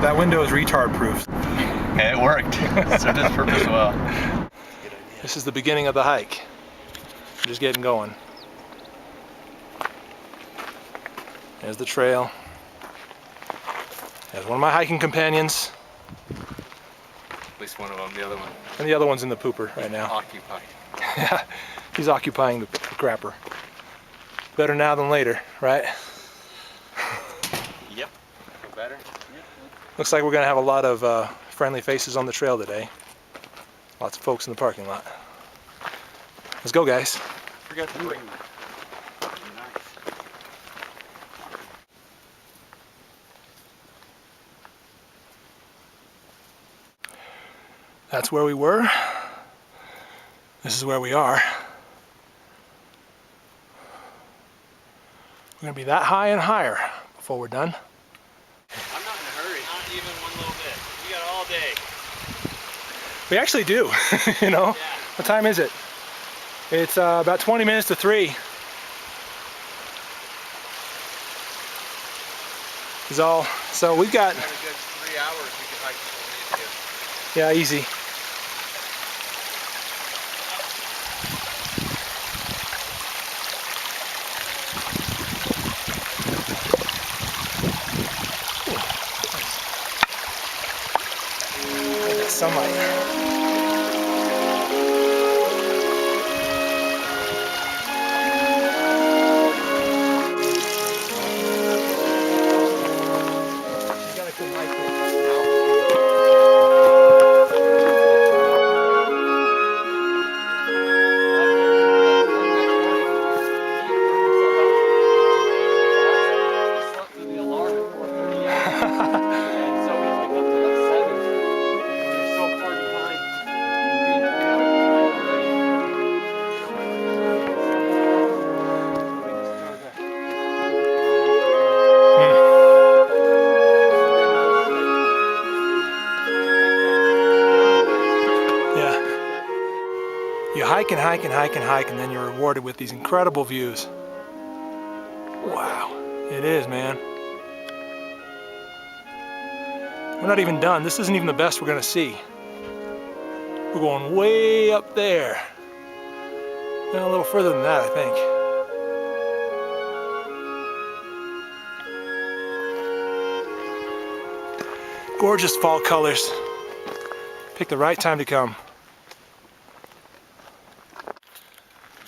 That window is retard proof. Okay, it worked. Served its purpose well. This is the beginning of the hike. I'm just getting going. There's the trail. There's one of my hiking companions. At least one of them, the other one. And the other one's in the pooper right now. Occupied. Yeah, he's occupying the crapper. Better now than later, right? Yep. Better. Yep. Looks like we're gonna have a lot of friendly faces on the trail today. Lots of folks in the parking lot. Let's go, guys. Forgot to bring that. That's where we were. This is where we are. We're gonna be that high and higher before we're done. I'm not in a hurry. Not even one little bit. We got all day. We actually do, you know? Yeah. What time is it? It's about 20 minutes to 3. Is all. So we've got. We got a good 3 hours we could hike before we need to. Yeah, easy. Sunlight. You hike and hike and hike and hike, and then you're rewarded with these incredible views. Wow, it is, man. We're not even done. This isn't even the best we're gonna see. We're going way up there. And a little further than that, I think. Gorgeous fall colors. Pick the right time to come.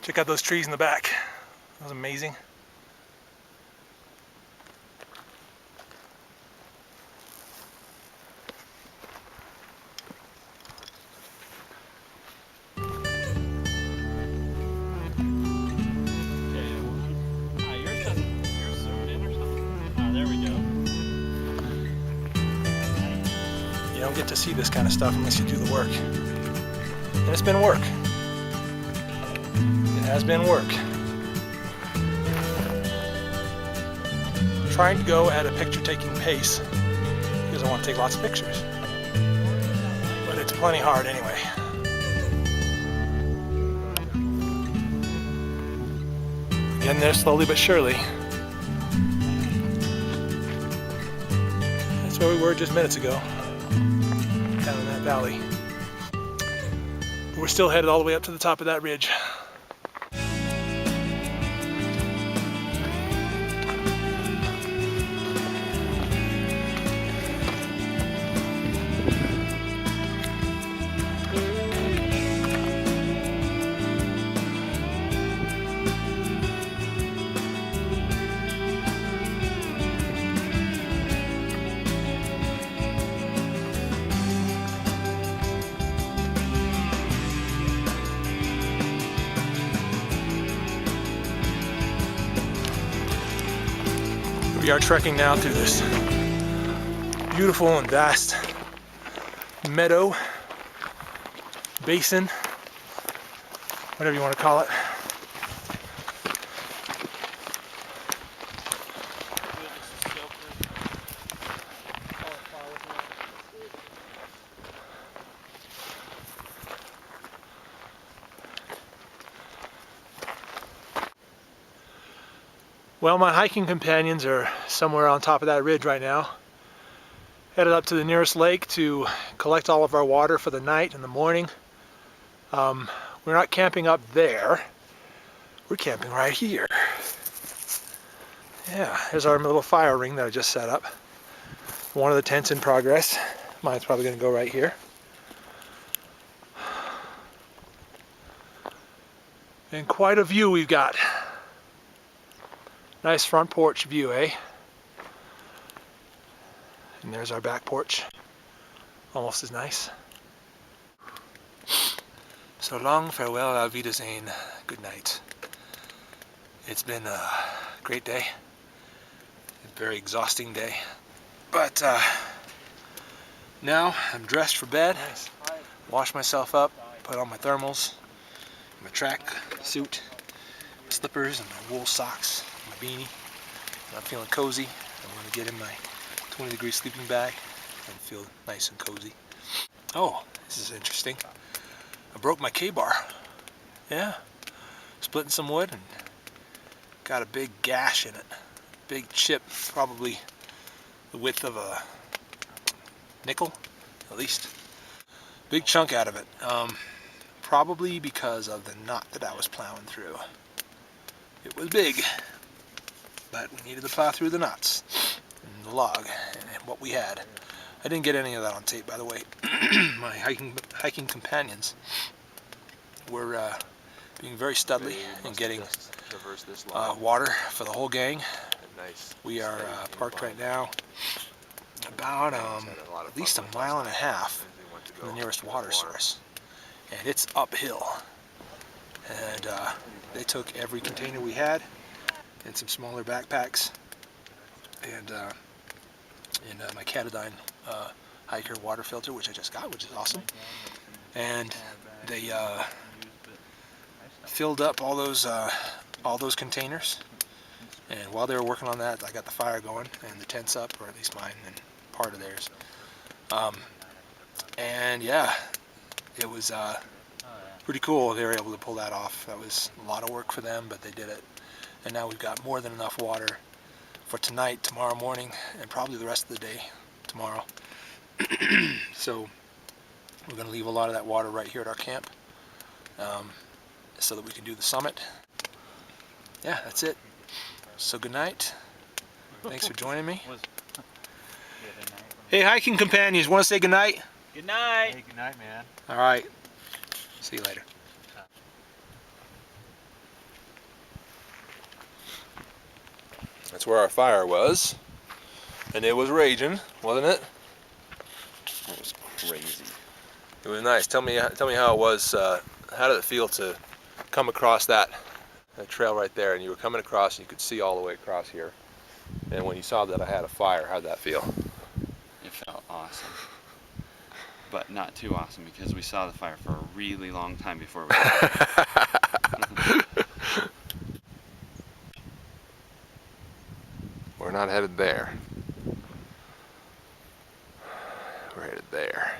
Check out those trees in the back. That was amazing. You don't get to see this kind of stuff unless you do the work. And it's been work. It has been work. I'm trying to go at a picture-taking pace because I want to take lots of pictures. But it's plenty hard anyway. Getting there slowly but surely. That's where we were just minutes ago, down in that valley. But we're still headed all the way up to the top of that ridge. We are trekking now through this beautiful and vast meadow, basin, whatever you want to call it. Well, my hiking companions are somewhere on top of that ridge right now, Headed up to the nearest lake to collect all of our water for the night and the morning. We're not camping up there. We're camping right here. Yeah, here's our little fire ring that I just set up. One of the tents in progress. Mine's probably going to go right here. And quite a view we've got. Nice front porch view, eh? And there's our back porch. Almost as nice. So long, farewell, auf Wiedersehen, good night. It's been a great day. A very exhausting day. But now I'm dressed for bed. Wash myself up, put on my thermals, my track suit, my slippers, and my wool socks, my beanie. And I'm feeling cozy. I'm going to get in my 20-degree sleeping bag and feel nice and cozy. Oh, this is interesting. I broke my K-bar. Yeah, splitting some wood and got a big gash in it. Big chip, probably the width of a nickel, at least. Big chunk out of it. Probably because of the knot that I was plowing through. It was big, but we needed to plow through the knots and the log and what we had. I didn't get any of that on tape, by the way. My hiking companions were being very studly and getting water for the whole gang. We are parked right now about at least 1.5 miles from the nearest water source, and it's uphill. And they took every container we had and some smaller backpacks and my Catadine hiker water filter, which I just got, which is awesome. And they filled up all those containers. And while they were working on that, I got the fire going and the tents up, or at least mine and part of theirs. And yeah, it was pretty cool. They were able to pull that off. That was a lot of work for them, but they did it. And now we've got more than enough water for tonight, tomorrow morning, and probably the rest of the day tomorrow. So we're going to leave a lot of that water right here at our camp so that we can do the summit. Yeah, that's it. So good night. Thanks for joining me. Hey, hiking companions, want to say good night? Good night. Hey, good night, man. All right. See you later. That's where our fire was, and it was raging, wasn't it? That was crazy. It was nice. Tell me how it was. How did it feel to come across that trail right there? And you were coming across, and you could see all the way across here. And when you saw that I had a fire, how'd that feel? It felt awesome. But not too awesome because we saw the fire for a really long time before we We're not headed there. We're headed there.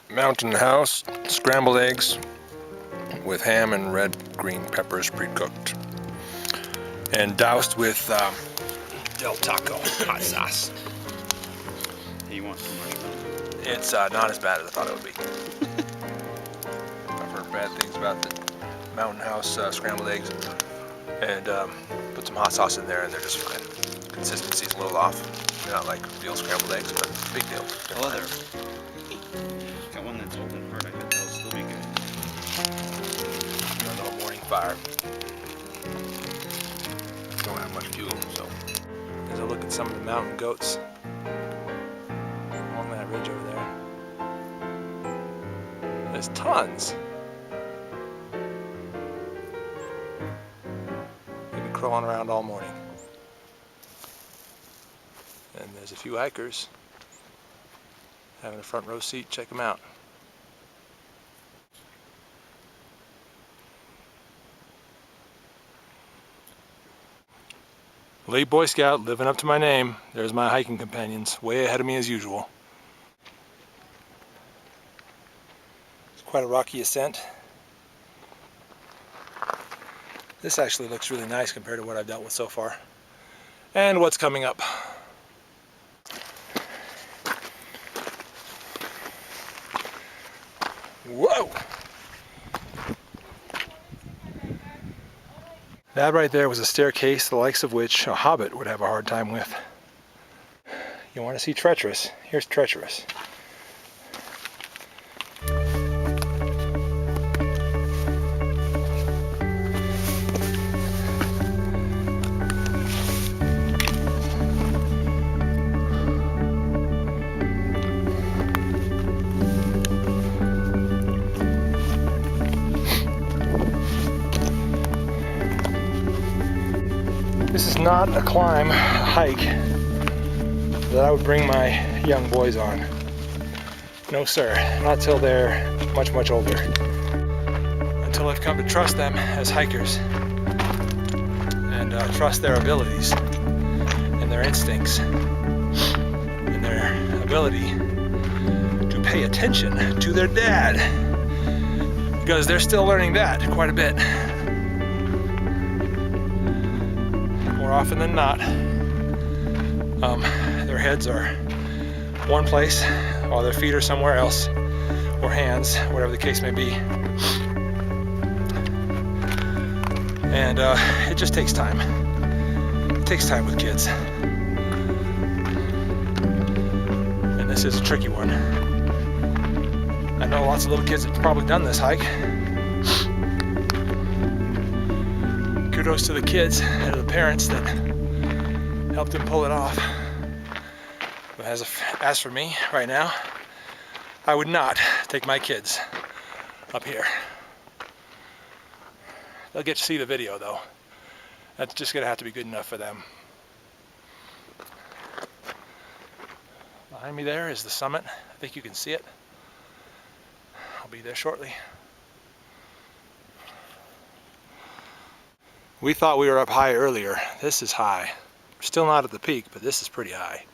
Mountain house, scrambled eggs with ham and red green peppers pre-cooked. And doused with Del Taco hot sauce. Hey, you want some marshmallows? It's not as bad as I thought it would be. I've heard bad things about the Mountain House scrambled eggs, and put some hot sauce in there, and they're just kind of consistency's a little off. They're not like real scrambled eggs, but big deal. Oh, there. Got one that's old and hard. I bet that'll still be good. A little morning fire. Don't have much fuel, so. As I look at some of the mountain goats along that ridge over there, there's tons. They've been crawling around all morning. And there's a few hikers having a front row seat. Check them out. Late Boy Scout, living up to my name. There's my hiking companions, way ahead of me as usual. It's quite a rocky ascent. This actually looks really nice compared to what I've dealt with so far. And what's coming up. Whoa! That right there was a staircase the likes of which a hobbit would have a hard time with. You want to see treacherous? Here's treacherous. This is not a climb, a hike that I would bring my young boys on. No sir, not till they're much, much older. Until I've come to trust them as hikers and trust their abilities and their instincts and their ability to pay attention to their dad, because they're still learning that quite a bit. More often than not, their heads are one place while their feet are somewhere else, or hands, whatever the case may be. And it just takes time. It takes time with kids. And this is a tricky one. I know lots of little kids have probably done this hike. Kudos to the kids and to the parents that helped them pull it off. But as for me, right now, I would not take my kids up here. They'll get to see the video though. That's just gonna have to be good enough for them. Behind me there is the summit. I think you can see it. I'll be there shortly. We thought we were up high earlier. This is high. We're still not at the peak, but this is pretty high.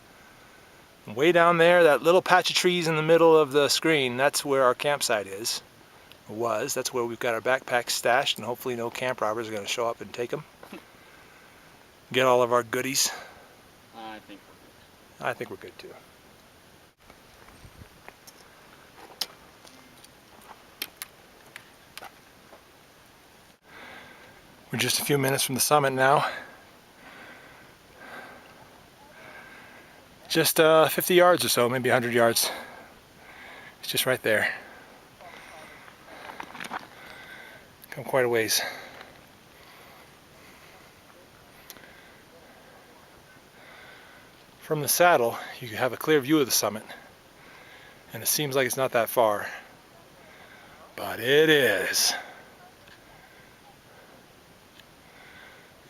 And way down there, that little patch of trees in the middle of the screen, that's where our campsite is. Or was. That's where we've got our backpacks stashed, and hopefully no camp robbers are going to show up and take them. Get all of our goodies. I think we're good. I think we're good too. We're just a few minutes from the summit now. Just 50 yards or so, maybe 100 yards. It's just right there. Come quite a ways. From the saddle, you can have a clear view of the summit. And it seems like it's not that far. But it is.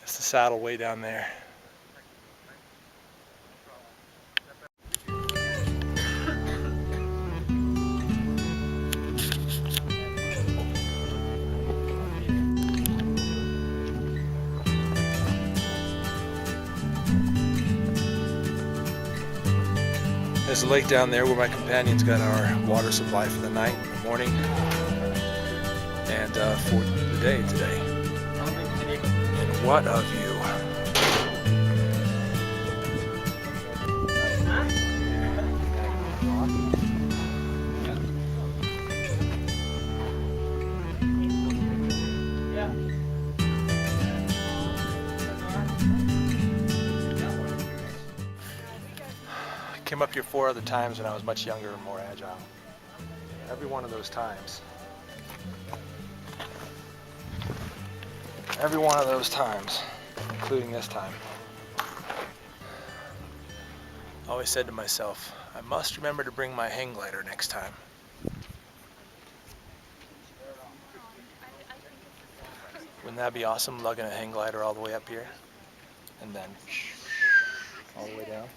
It's the saddle way down there. There's a lake down there where my companions got our water supply for the night, in the morning, and for the day today. And what a view. Came up here 4 other times when I was much younger and more agile. Every one of those times, including this time, I always said to myself, I must remember to bring my hang glider next time. Wouldn't that be awesome, lugging a hang glider all the way up here and then all the way down?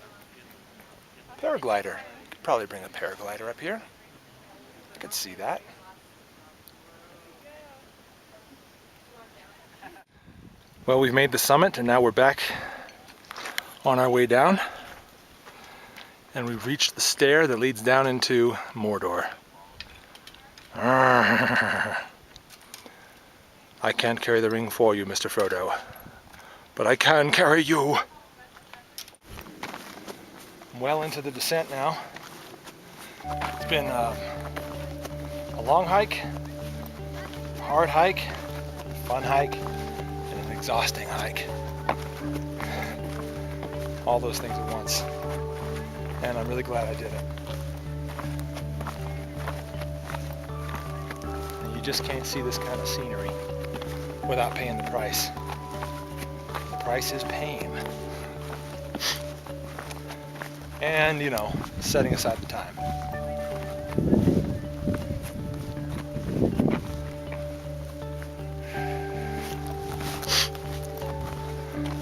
Paraglider. Could probably bring a paraglider up here. I could see that. Well, we've made the summit and now we're back on our way down. And we've reached the stair that leads down into Mordor. I can't carry the ring for you, Mr. Frodo, but I can carry you. Well into the descent now. It's been a long hike, a hard hike, a fun hike, and an exhausting hike. All those things at once. And I'm really glad I did it. And you just can't see this kind of scenery without paying the price. The price is pain. And, you know, setting aside the time.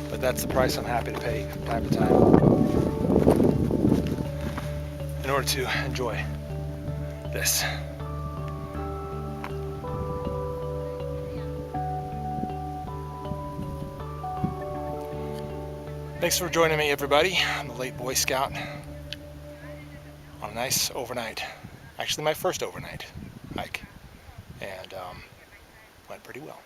But that's the price I'm happy to pay from time to time in order to enjoy this. Thanks for joining me, everybody. I'm the late Boy Scout on a nice overnight, actually my first overnight hike, and went pretty well.